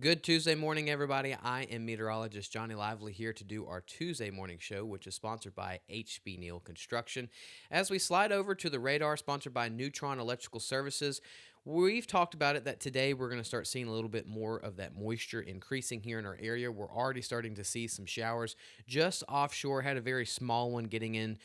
Good Tuesday morning, everybody. I am meteorologist Johnny Lively here to do our Tuesday morning show, which is sponsored by HB Neal Construction. As we slide over to the radar, sponsored by Neutron Electrical Services, we've talked about it that today we're going to start seeing a little bit more of that moisture increasing here in our area. We're already starting to see some showers just offshore. Had a very small one getting in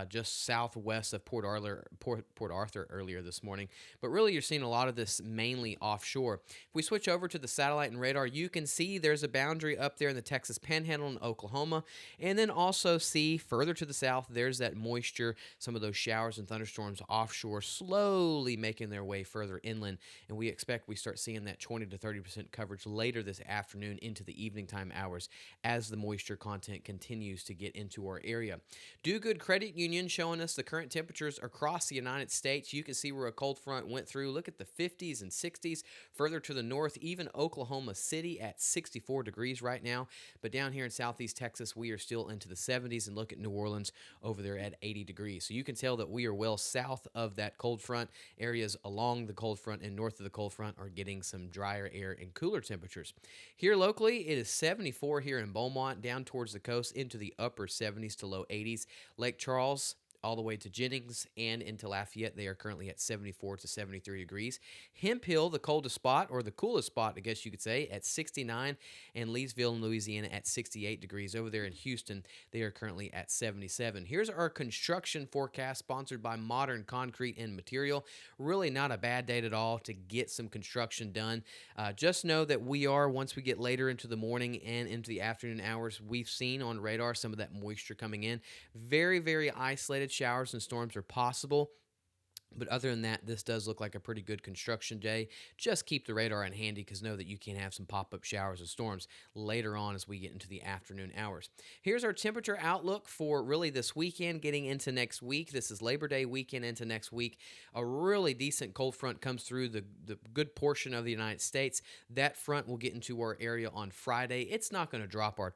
just southwest of Port Arthur earlier this morning. But really, you're seeing a lot of this mainly offshore. If we switch over to the satellite and radar, you can see there's a boundary up there in the Texas Panhandle in Oklahoma. And then also see further to the south, there's that moisture, some of those showers and thunderstorms offshore slowly making their way further inland. And we expect we start seeing that 20 to 30% coverage later this afternoon into the evening time hours as the moisture content continues to get into our area. Do Good Credit Union showing us the current temperatures across the United States. You can see where a cold front went through. Look at the 50s and 60s. Further to the north, even Oklahoma City at 64 degrees right now. But down here in southeast Texas, we are still into the 70s. And look at New Orleans over there at 80 degrees. So you can tell that we are well south of that cold front. Areas along the cold front and north of the cold front are getting some drier air and cooler temperatures. Here locally, it is 74 here in Beaumont, down towards the coast into the upper 70s to low 80s. Lake Charles, all the way to Jennings and into Lafayette. They are currently at 74 to 73 degrees. Hemp Hill, the coldest spot, or the coolest spot, I guess you could say, at 69, and Leesville in Louisiana at 68 degrees. Over there in Houston, they are currently at 77. Here's our construction forecast sponsored by Modern Concrete and Material. Really not a bad date at all to get some construction done. Just know that we are, once we get later into the morning and into the afternoon hours, we've seen on radar some of that moisture coming in. Very, very isolated showers and storms are possible. But other than that, this does look like a pretty good construction day. Just keep the radar on handy because know that you can have some pop-up showers and storms later on as we get into the afternoon hours. Here's our temperature outlook for really this weekend getting into next week. This is Labor Day weekend into next week. A really decent cold front comes through the good portion of the United States. That front will get into our area on Friday. It's not going to drop our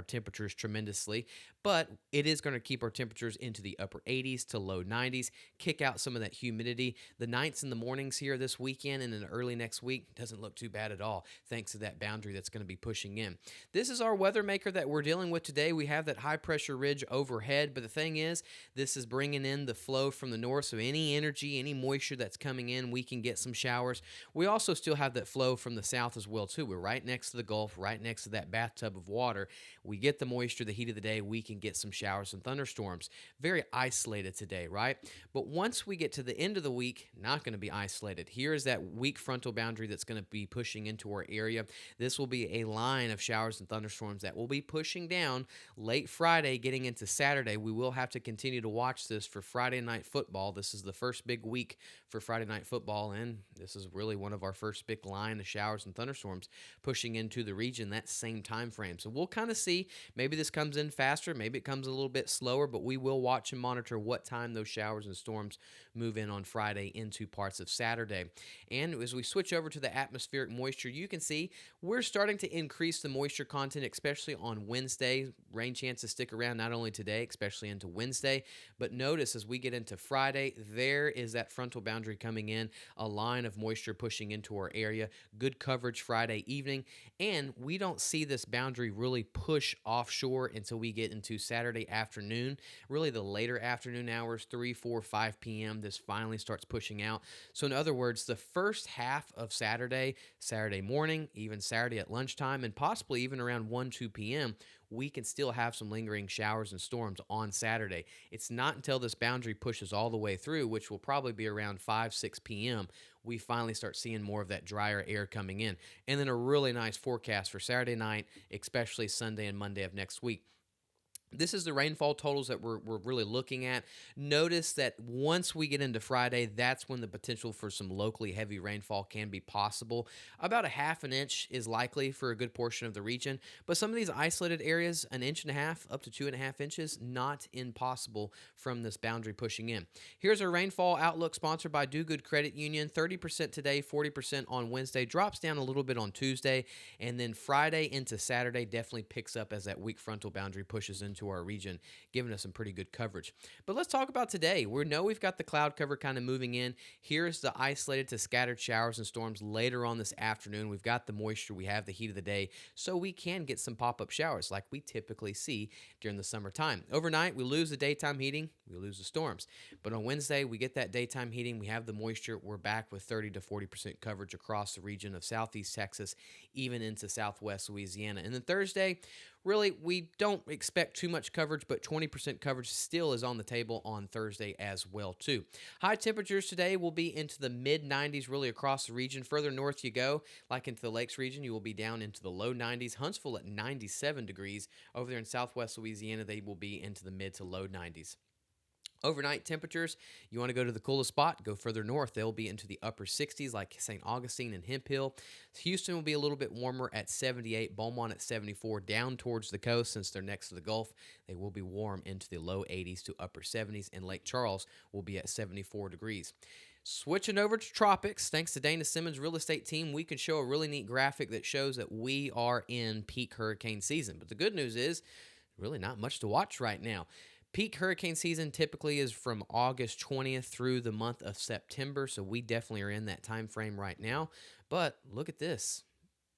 temperatures tremendously, but it is going to keep our temperatures into the upper 80s to low 90s, kick out some of that humidity. The nights and the mornings here this weekend and in early next week doesn't look too bad at all, thanks to that boundary that's going to be pushing in. This is our weather maker that we're dealing with today. We have that high pressure ridge overhead, but the thing is, this is bringing in the flow from the north, so any energy, any moisture that's coming in, we can get some showers. We also still have that flow from the south as well, too. We're right next to the Gulf, right next to that bathtub of water. We get the moisture, the heat of the day, we can get some showers and thunderstorms. Very isolated today, right? But once we get to the end of the week, not going to be isolated. Here is that weak frontal boundary that's going to be pushing into our area. This will be a line of showers and thunderstorms that will be pushing down late Friday, getting into Saturday. We will have to continue to watch this for Friday night football. This is the first big week for Friday night football, and this is really one of our first big line of showers and thunderstorms pushing into the region that same time frame. So we'll kind of see. Maybe this comes in faster, maybe it comes a little bit slower, but we will watch and monitor what time those showers and storms move in on Friday into parts of Saturday. And as we switch over to the atmospheric moisture, you can see we're starting to increase the moisture content, especially on Wednesday. Rain chances stick around not only today, especially into Wednesday, but notice as we get into Friday, there is that frontal boundary coming in, a line of moisture pushing into our area. Good coverage Friday evening, and we don't see this boundary really push offshore until we get into Saturday afternoon, really the later afternoon hours, 3, 4, 5 p.m. This finally starts pushing out. So in other words, the first half of Saturday morning, even Saturday at lunchtime, and possibly even around 1, 2 p.m., we can still have some lingering showers and storms on Saturday. It's not until this boundary pushes all the way through, which will probably be around 5, 6 p.m., we finally start seeing more of that drier air coming in. And then a really nice forecast for Saturday night, especially Sunday and Monday of next week. This is the rainfall totals that we're really looking at. Notice that once we get into Friday, that's when the potential for some locally heavy rainfall can be possible. About a half an inch is likely for a good portion of the region, but some of these isolated areas, an inch and a half up to 2.5 inches, not impossible from this boundary pushing in. Here's our rainfall outlook sponsored by Do Good Credit Union. 30% today, 40% on Wednesday, drops down a little bit on Tuesday, and then Friday into Saturday definitely picks up as that weak frontal boundary pushes into into our region, giving us some pretty good coverage. But let's talk about today. We know we've got the cloud cover kind of moving in. Here's the isolated to scattered showers and storms later on this afternoon. We've got the moisture, we have the heat of the day, so we can get some pop-up showers like we typically see during the summertime. Overnight, we lose the daytime heating, we lose the storms. But on Wednesday, we get that daytime heating, we have the moisture, we're back with 30 to 40% coverage across the region of southeast Texas, even into southwest Louisiana. And then Thursday, really, we don't expect too much coverage, but 20% coverage still is on the table on Thursday as well, too. High temperatures today will be into the mid-90s really across the region. Further north you go, like into the Lakes region, you will be down into the low 90s. Huntsville at 97 degrees. Over there in southwest Louisiana, they will be into the mid to low 90s. Overnight temperatures, you want to go to the coolest spot, go further north. They'll be into the upper 60s like St. Augustine and Hemp Hill. Houston will be a little bit warmer at 78, Beaumont at 74, down towards the coast since they're next to the Gulf. They will be warm into the low 80s to upper 70s, and Lake Charles will be at 74 degrees. Switching over to tropics, thanks to Dana Simmons' real estate team, we can show a really neat graphic that shows that we are in peak hurricane season. But the good news is, really not much to watch right now. Peak hurricane season typically is from August 20th through the month of September, so we definitely are in that time frame right now. But look at this.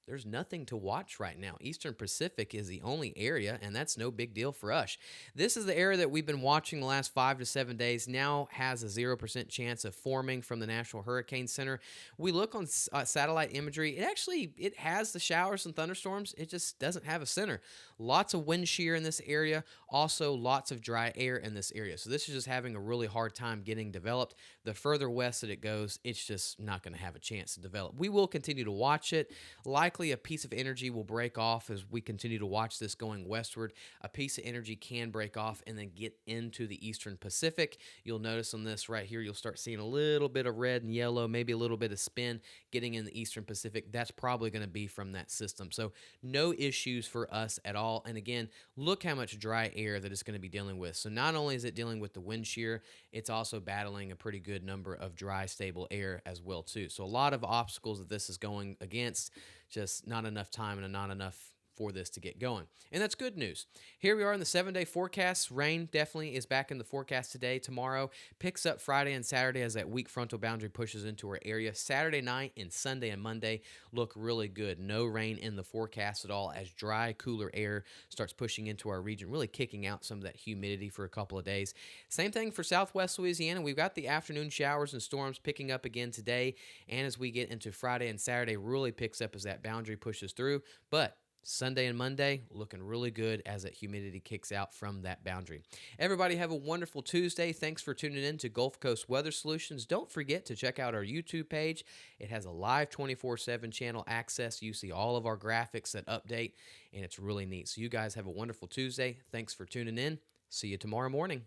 There's nothing to watch right now. Eastern Pacific is the only area, and that's no big deal for us. This is the area that we've been watching the last 5 to 7 days, now has a 0% chance of forming from the National Hurricane Center. We look on satellite imagery. It has the showers and thunderstorms. It just doesn't have a center. Lots of wind shear in this area. Also, lots of dry air in this area. So this is just having a really hard time getting developed. The further west that it goes, it's just not going to have a chance to develop. We will continue to watch it. Likely a piece of energy will break off as we continue to watch this going westward. A piece of energy can break off and then get into the Eastern Pacific. You'll notice on this right here, you'll start seeing a little bit of red and yellow, maybe a little bit of spin getting in the Eastern Pacific. That's probably going to be from that system. So no issues for us at all. And again, look how much dry air that it's going to be dealing with. So not only is it dealing with the wind shear, it's also battling a pretty good number of dry, stable air as well too. So a lot of obstacles that this is going against, just not enough time and not enough for this to get going. And that's good news. Here we are in the 7-day forecast. Rain definitely is back in the forecast today. Tomorrow picks up Friday and Saturday as that weak frontal boundary pushes into our area. Saturday night and Sunday and Monday look really good. No rain in the forecast at all as dry, cooler air starts pushing into our region, really kicking out some of that humidity for a couple of days. Same thing for southwest Louisiana. We've got the afternoon showers and storms picking up again today. And as we get into Friday and Saturday, really picks up as that boundary pushes through. But Sunday and Monday looking really good as that humidity kicks out from that boundary. Everybody have a wonderful Tuesday. Thanks for tuning in to Gulf Coast Weather Solutions. Don't forget to check out our YouTube page. It has a live 24/7 channel access. You see all of our graphics that update, and it's really neat. So you guys have a wonderful Tuesday. Thanks for tuning in. See you tomorrow morning.